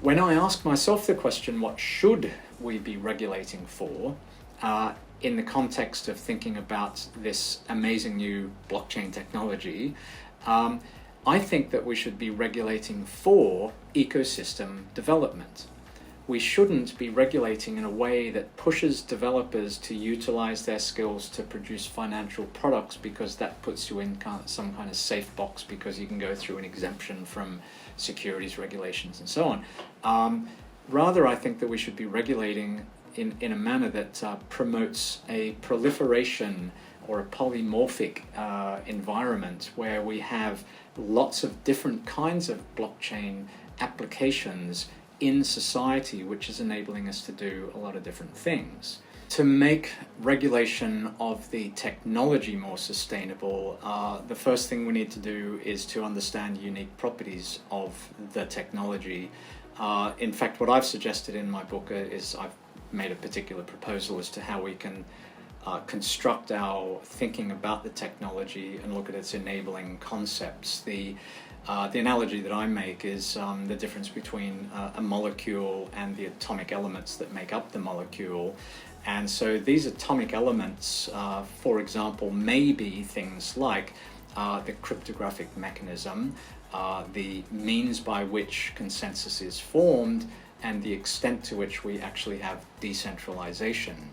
When I ask myself the question, what should we be regulating for, in the context of thinking about this amazing new blockchain technology, I think that we should be regulating for ecosystem development. We shouldn't be regulating in a way that pushes developers to utilize their skills to produce financial products, because that puts you in some kind of safe box because you can go through an exemption from securities regulations and so on. Rather, I think that we should be regulating in a manner that promotes a proliferation or a polymorphic environment where we have lots of different kinds of blockchain applications in society, which is enabling us to do a lot of different things. To make regulation of the technology more sustainable, the first thing we need to do is to understand unique properties of the technology. In fact, what I've suggested in my book is I've made a particular proposal as to how we can construct our thinking about the technology and look at its enabling concepts. The analogy that I make is the difference between a molecule and the atomic elements that make up the molecule. And so these atomic elements, for example, may be things like the cryptographic mechanism, the means by which consensus is formed, and the extent to which we actually have decentralization.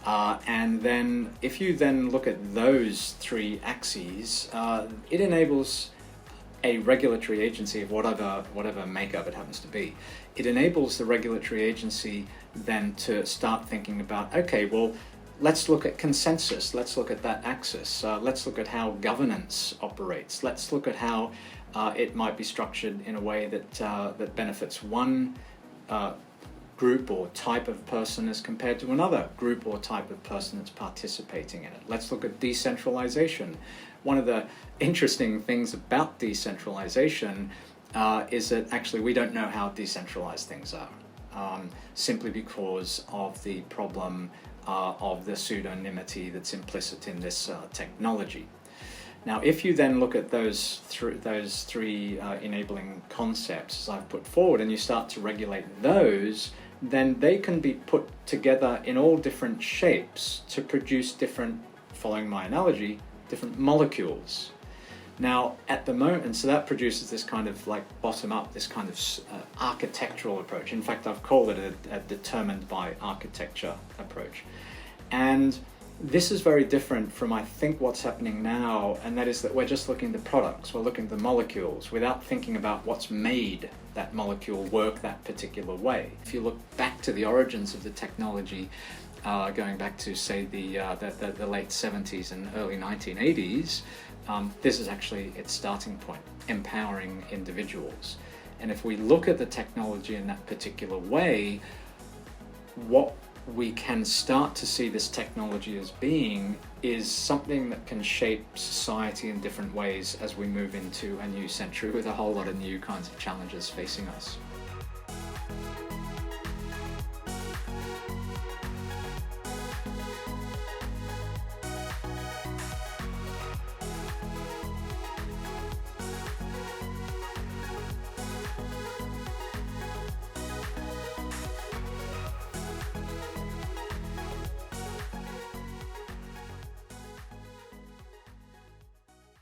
And then if you then look at those three axes, it enables a regulatory agency of whatever makeup it happens to be. It enables the regulatory agency then to start thinking about, okay, well, let's look at consensus, let's look at that axis, let's look at how governance operates, let's look at how it might be structured in a way that benefits one group or type of person as compared to another group or type of person that's participating in it. Let's look at decentralization. One of the interesting things about decentralization is that actually we don't know how decentralized things are, simply because of the problem of the pseudonymity that's implicit in this technology. Now, if you then look at those three enabling concepts as I've put forward, and you start to regulate those, then they can be put together in all different shapes to produce different, following my analogy, different molecules. Now, at the moment, and so that produces this kind of like bottom-up, this kind of architectural approach. In fact, I've called it a determined by architecture approach. And this is very different from, I think, what's happening now, and that is that we're just looking at the products, we're looking at the molecules, without thinking about what's made that molecule work that particular way. If you look back to the origins of the technology, going back to, say, the late 70s and early 1980s, this is actually its starting point, empowering individuals. And if we look at the technology in that particular way, what we can start to see this technology as being is something that can shape society in different ways as we move into a new century with a whole lot of new kinds of challenges facing us.